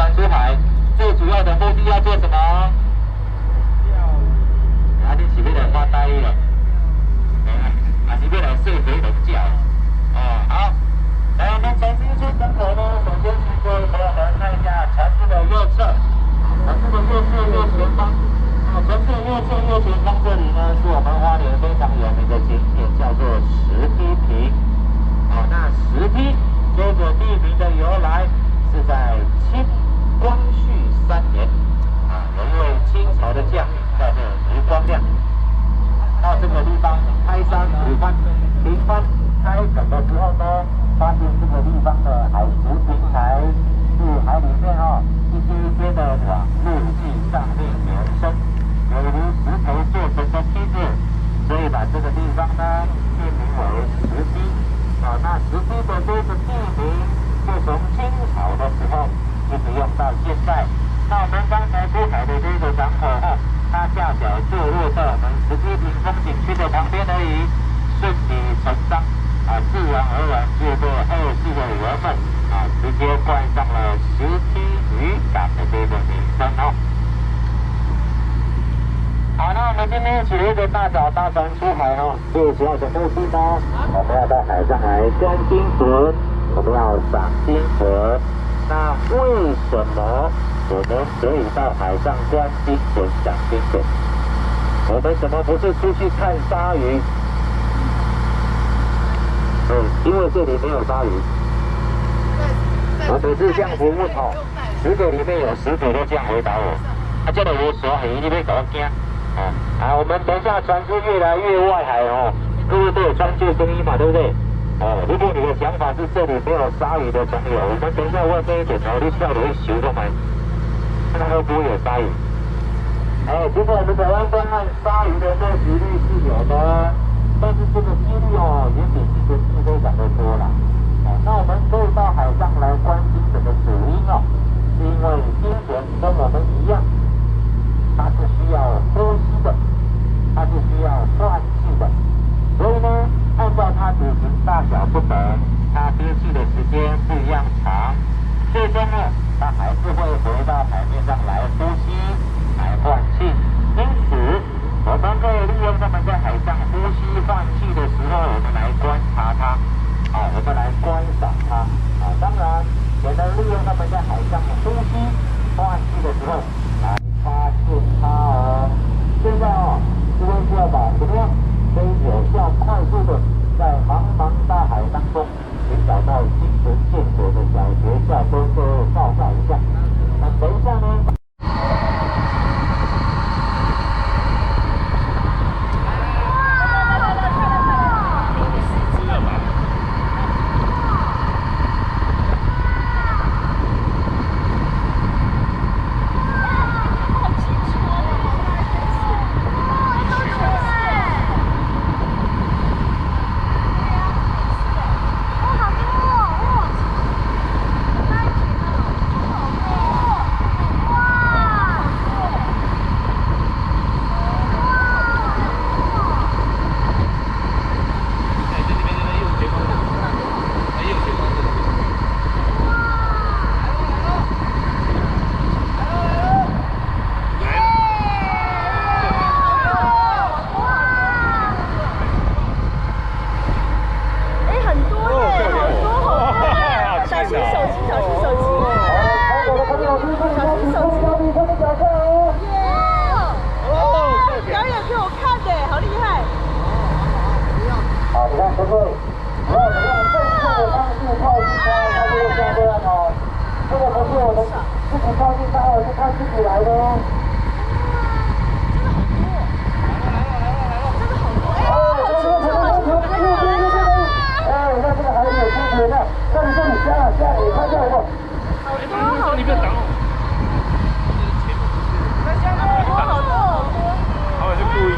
船出海，最主要的目的要做什么？啊，你是要来发呆了，还是要来睡回笼觉？哦，好。来，我们从新出港口呢，首先请各位朋友们看一下船只的右侧，船只的右侧右前方。船只的右侧右前方这里呢，是我们花莲非常有名的景点，叫做石梯坪。那石梯这个地名的由来是在清光绪3年，有一位清朝的将领叫做卢光亮，到这个地方开山土翻平翻开垦的时候呢，发现这个地方的海蚀平台是海里面一些一些的往陆地上面延伸，有如石头做成的梯子，所以把这个地方呢命名为石梯。那石梯的这个地名就从清朝的时候一直用到现在。那我们刚才出海的这个港口它恰巧坐落在我们石梯坪风景区的旁边而已，顺理成章自然而然就被后世的人们直接冠上了石梯渔港的这个名称好，那我们今天起了一个大早搭船出海最主要的目的呢，我们要到海上来观鲸豚，我们要赏鲸豚。那为什么我们可以到海上观鲸豚、赏鲸豚？我们怎么不是出去看鲨鱼？因为这里没有鲨鱼。我每次这样服务10个里面有10个都这样回答我。这个有鲨鱼，你别搞我惊。我们等一下船只越来越外海各位都有穿救生衣嘛，对不对？如果你的想法是这里没有鲨鱼的朋友，我们等一下外面一点你跳了一球过来，看会不会有鲨鱼？其实我们台湾东岸鲨鱼的肉食率是有的，但是这个几率也比这个是非常的多啦。那我们可以到海上来观鲸豚的主因是因为鲸豚跟我们一样。它是需要呼吸的，它是需要换气的，所以呢，按照它体型大小不等，它憋气的时间不一样长，最终呢，它还是会回到海面上来呼吸、来换气。因此，我们可以利用它们在海上呼吸换气的时候，我们来观察它，我们来观赏它，当然也能利用它们在海上呼吸换气的时候。发现它现在这边是要把怎么样可以有效快速的在茫茫大海当中寻找到精神线索的小学校都报告一下。那等一下呢？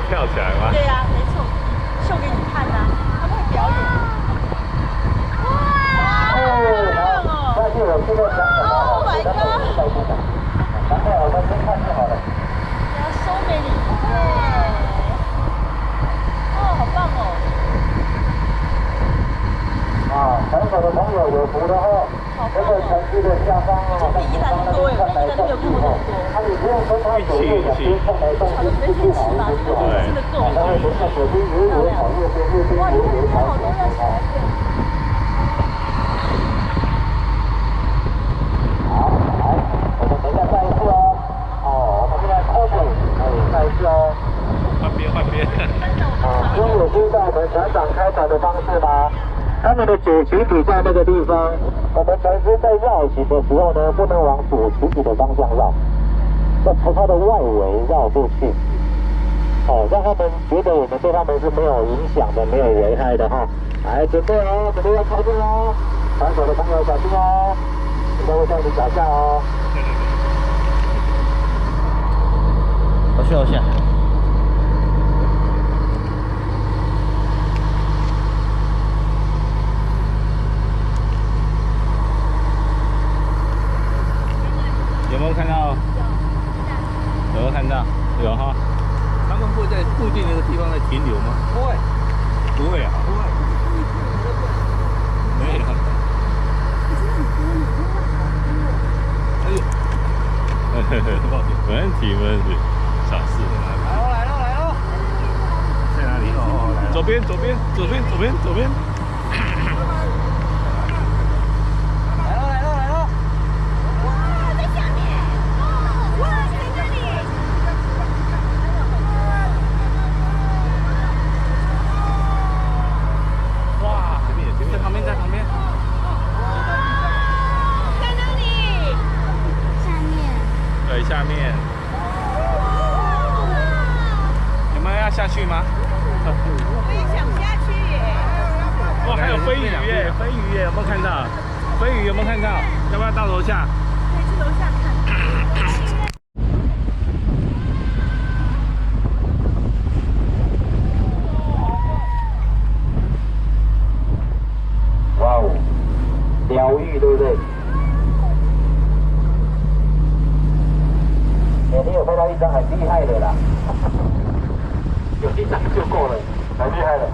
跳起来吗？对呀、没错，秀给你看呐、他们会表演。哇！但是我现在想什么？Oh my god！然后我们先看就好了。要收美女耶！好棒哦！船手的朋友有福的话，这个城市的下方比宜兰多有炒的随心吃嘛，真的够漂亮。哇，你看人家好多要起来变。好，来，我们等一下再一次哦。哦，我们现在扣补，再一次哦。换边换边。啊，听有听到我们船长开船的方式吗？他们的主群体在那个地方，我们船只在绕行的时候呢，不能往主群体的方向绕，要从它的外围绕过去。哦，让他们觉得我们对他们是没有影响的、没有危害的哈。来，准备哦，准备要靠近哦，船手的朋友小心哦，都会在你脚下哦。我去楼下。有没有看到？有没有看到？有哈。他们会在固定那个地方来停留吗？不会，不会啊。不会。没有。哎呦。没问题，没问题。小事。来喽！在哪里？哦，来了。左边。来喽！哇，在下面！哇，在那里！哇，前面，在旁边。在哪里？对，下面。你们要下去吗？我也想下去耶。哇，还有飞鱼耶！有没有看到？飞鱼有没有看到？要不要到楼下？可以去楼下看。哇哦，疗愈对不对？你有拍到一张很厉害的啦，有一张就够了，很厉害的。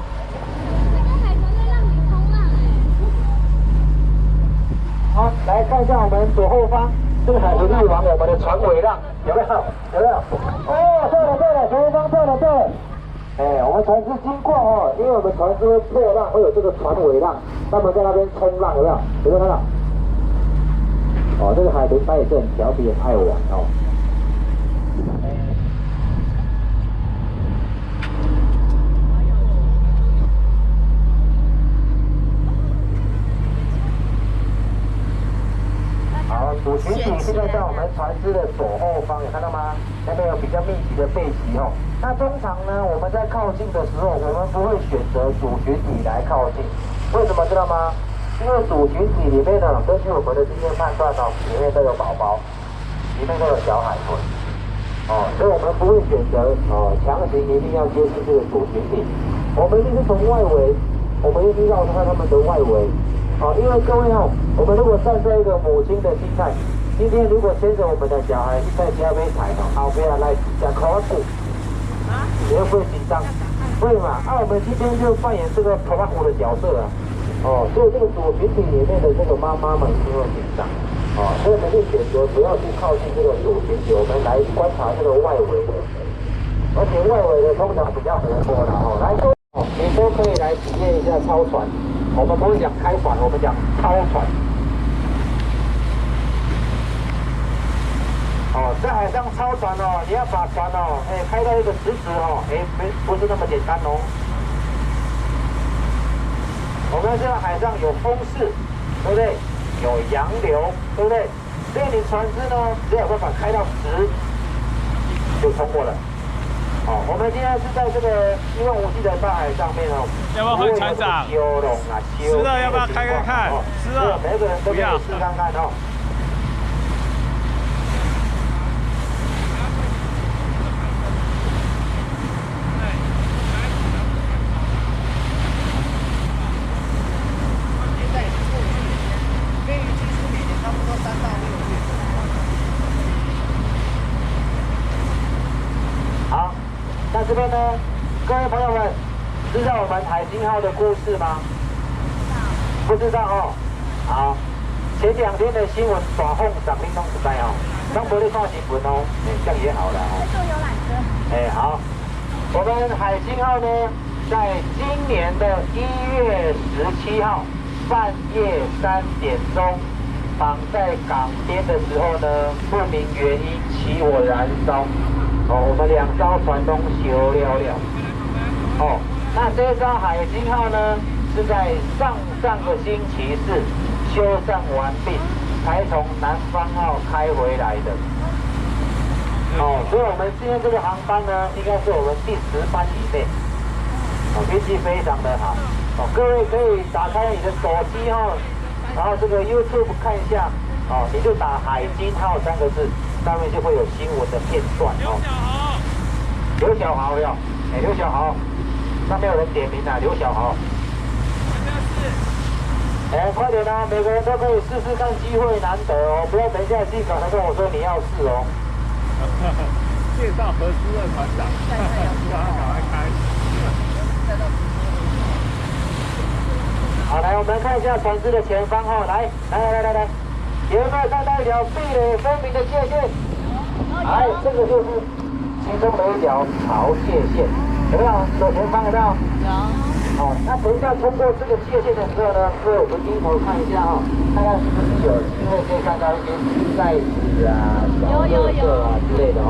好，来看一下我们左后方，这个海豚翼王，我们的船尾浪有没有？哦，对了，左后方对了。哎，我们船只经过哦，因为我们船只会破浪，会有这个船尾浪，他们在那边冲浪，有没有？有没有看到？哦，这个海豚它也是很调皮、很爱玩哦。好，主群体现在在我们船只的左后方，有看到吗？那边有比较密集的背鳍哦。那通常呢，我们在靠近的时候，我们不会选择主群体来靠近，为什么知道吗？因为主群体里面呢，根据我们的经验判断哦，里面都有宝宝，里面都有小海豚，哦，所以我们不会选择强行一定要接近这个主群体，我们一定是从外围，我们一定绕开他们的外围。好，因为各位哦，我们如果站在一个母亲的心态，今天如果牵着我们的小孩在家边踩后边来讲口子，你会不会紧张？会嘛？我们今天就扮演这个头拉虎的角色啊。哦，所以这个主群体里面的这个妈妈们就会紧张。哦，所以我们就选择不要去靠近这个主群体，我们来观察这个外围的，而且外围的通常比较活泼的哦。来，你都可以来体验一下超船。我们不会讲开船，我们讲超船。哦，在海上超船哦，你要把船哦，开到一个直直哦，不是那么简单哦。我们在海上有风势，对不对？有洋流，对不对？所以你船只呢，只有办法开到直，就通过了。哦，我们现在是在这个一望无际的大海上面哦。要不要换船长？吃了要不要开看？吃了，每个人都可以试看看哦。现在也是过去飞鱼技术每年差不多3到6月。好，那这边呢，各位朋友们，知道我们海星号的故事吗？不知道哦。好，前2天的新闻大风涨，你拢知道哦。张伯你看新闻哦，这样也好了哦。坐游览车。好，我们海星号呢，在今年的1月17号半夜3点钟，绑在港边的时候呢，不明原因起火燃烧。我们2艘船都修了了。那这艘海星号呢，是在上个星期四修缮完毕，才从南方号开回来的。所以我们今天这个航班呢，应该是我们第10班以内。运气非常的好。各位可以打开你的手机然后这个 YouTube 看一下，你就打海星号3个字，上面就会有新闻的片段刘小豪哟，刘小豪，上面有人点名啊，刘小豪。快点啊！每个人都可以试试看，机会难得哦，不要等一下进港才跟我说你要试哦。介绍合资的船长，赶快开。好，来我们看一下船只的前方来，有没有看到一条壁垒分明的界限？这个就是其中的一条潮界线，有没有？左前方有没有？有。那等一下通过这个界限的时候呢，各位我们低头看一下看看是不是有机会可以看到一些盖子啊、小垃圾啊之类的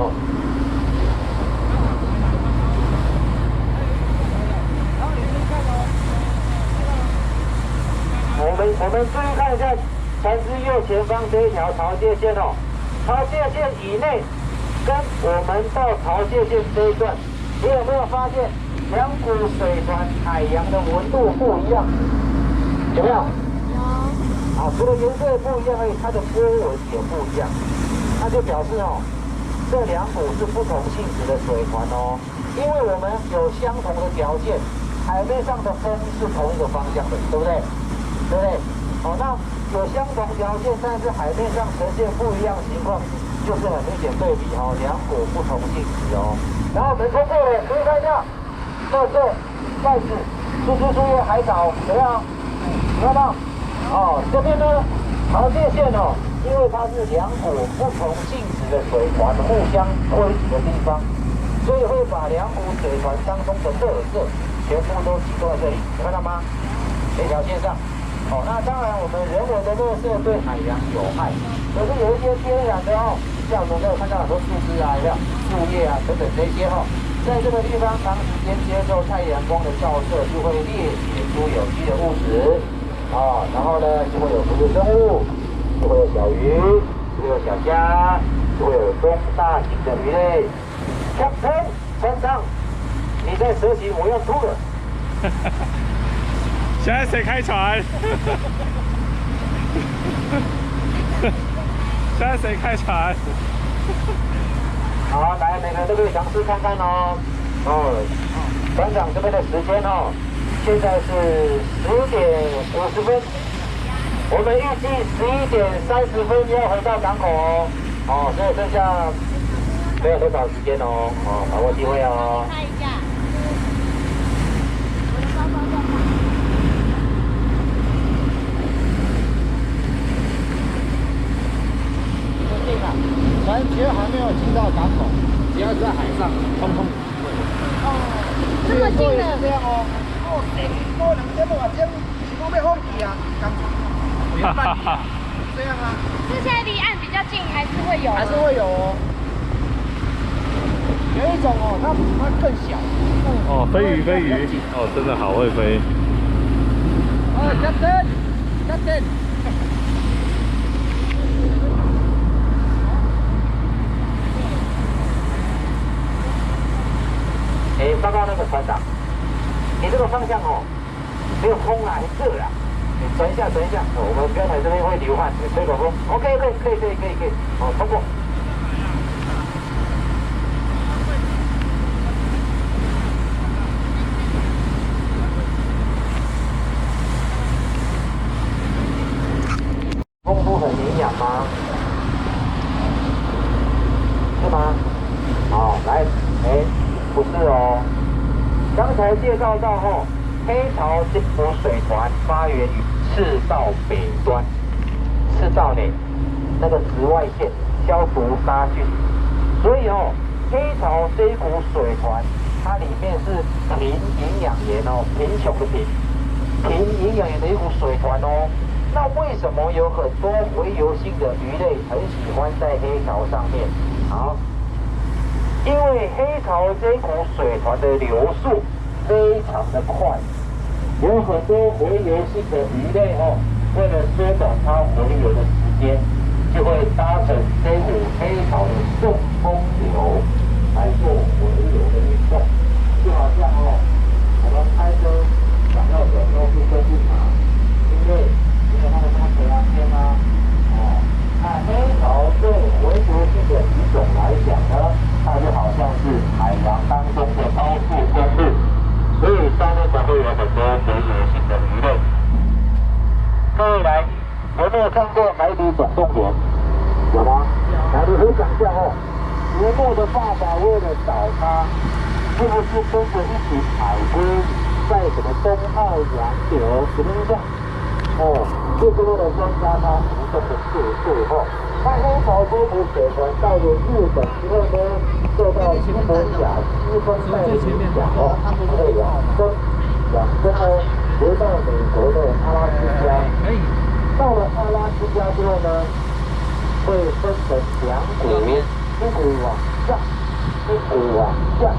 我们注意看一下船只右前方这一条潮界线潮界线以内跟我们到潮界线这一段，你有没有发现2股水船海洋的纹路不一样？有没有？有。除了颜色不一样而已，它的波纹也不一样，那就表示这2股是不同性质的水船因为我们有相同的条件，海面上的风是同一个方向的，对不对？那有相同条件，但是海面上呈现不一样的情况，就是很明显对比2股不同性质然后我们通过了，注意看一下，垃圾、袋子、树叶、海藻，有没有？有看到？这边呢，潮界线因为它是2股不同性质的水船互相推挤的地方，所以会把2股水船当中的垃圾全部都集中在这里，有看到吗？这条线上。那当然，我们人为的垃圾对海洋有害，可是有一些天然的像我们可以看到很多树枝啊、树叶啊等等这些在这个地方长时间接受太阳光的照射，就会裂解出有机的物质然后呢，就会有哺乳生物，就会有小鱼，就会有小虾，就会有中大型的鱼类。Captain， 船长，你在蛇形我要吐了。现在谁开船？现在谁开船？好，来，每个人都可以尝试看看船长这边的时间现在是10点50分，我们预计11点30分要回到港口所以剩下没有多少时间把握机会看一下。船只要还没有进到港口，只要是在海上，通通这么近的。这样2点多钟，我要放弃啊，刚半夜这样啊。是现在离岸比较近，还是会有？还是会有有一种它更小。飞鱼，真的好会飞。Captain。报告那个船长，你这个方向没有风很热转一下，我们标台这边会流汗，吹口风。OK， 可以，通过。功夫很营养吗？是吗？来，不是刚才介绍到黑潮金浦水团发源于赤道北端，赤道那个紫外线消除杀菌。所以哦，黑潮这一股水团，它里面是贫营养盐哦，贫穷的贫，贫营养盐的一股水团哦。那为什么有很多洄游性的鱼类很喜欢在黑潮上面？好，因为黑潮这一股水团的流速非常的快，有很多洄游性的鱼类哦，为了缩短它洄游的时间，就会搭乘这股黑潮的顺风流来做洄游的运动，就好像哦，我们开车想要走高速公路嘛，因为它的那个水岸线啊，那黑潮对洄游性的鱼种来讲呢，它就好像是海洋当中的高速公路，所以上面才会有很多洄游性的鱼类。各位来，有没有看过《海底总动员》？有吗？来，你可以想象哦，鱼目的爸爸为了找他，是不是跟着一群海龟在什么东澳洋流，有没有印象？哦，就是为了增加它浮动的速度哦。那黑潮这股水团到了日本之后呢，受到西伯利亚季风带的影响哦，它会往东呢回到美国的阿拉斯加。到了阿拉斯加之后呢，会分成两股，一股往上，一股往下。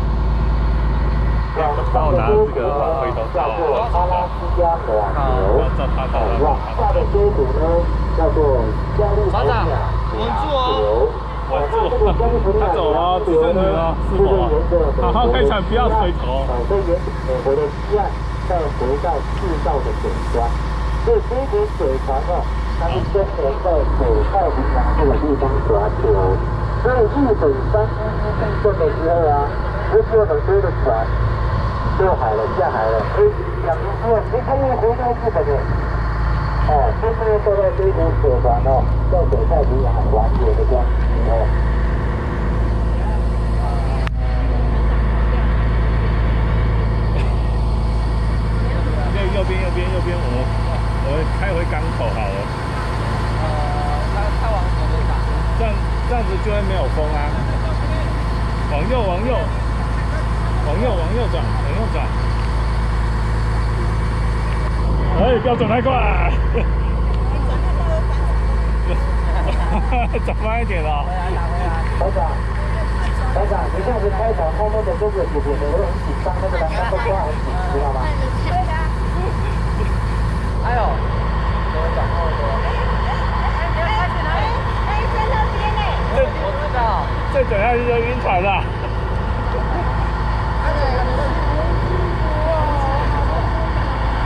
往上的这股呢叫做阿拉斯加暖流，往下的这股呢叫做加利福尼亚洋流。他走了，直升机了，是否？好好开场，不要回头。会沿着美国的西岸，再回到赤道的北端。所以这股水船呢，它是专门在北太平洋这个地方转流。所以日本311地震的时候啊，不是有很多的船落海了、下海了，所以2年之后，他又回到日本了。哦，就是受到这股水船哦，在北太平洋环流的关系哦。右边，我们开回港口好了。开往左边港。这样子就会没有风啊。往右转。哎，不要转太快。转慢一点哦。班长，你这样子开场，后面的哥哥姐姐们都很紧张，那个栏杆都抓很紧，知道吗？哎呦，怎么转那么多？在那边呢。我知道。再转下去就晕船了。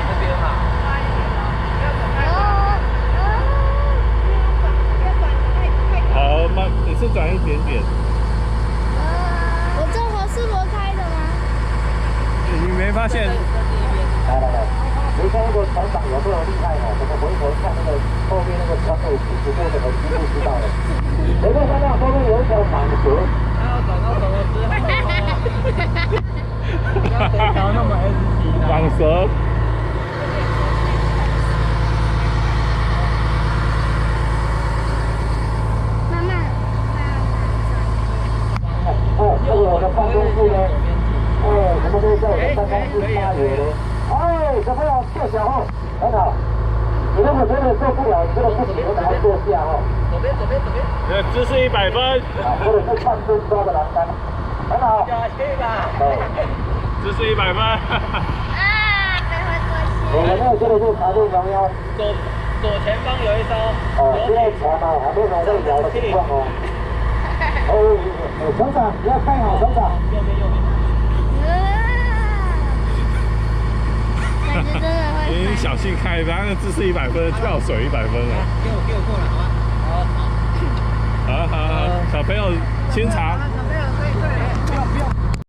这边嘛。好，你是转一点点。我这河是挪开的吗？你没发现？来，你看那个船长有没有厉害哦？我们回头看那个后面那个船尾其实过得很几乎知道了。有没有看到后面有一条蟒蛇？它要转到什么之后？不要这条那么 S 级的。蟒蛇。这个我的办公室呢，我们都在我的办公室发言呢。小朋友跳小号，很好。你如果真的受不了，你真的不行，我等下坐下哦。左边。姿势100分。或者是看最高的栏杆，很好。下去吧。姿势100分。我们那这个是爬路摇摇。左前方有一艘。现在船还没有在摇的情况哦。船长，你要看好船长。右边。感觉真的会。你小心开，反正姿势100分，跳水100分了。给我过来好吗？好，小朋友清场。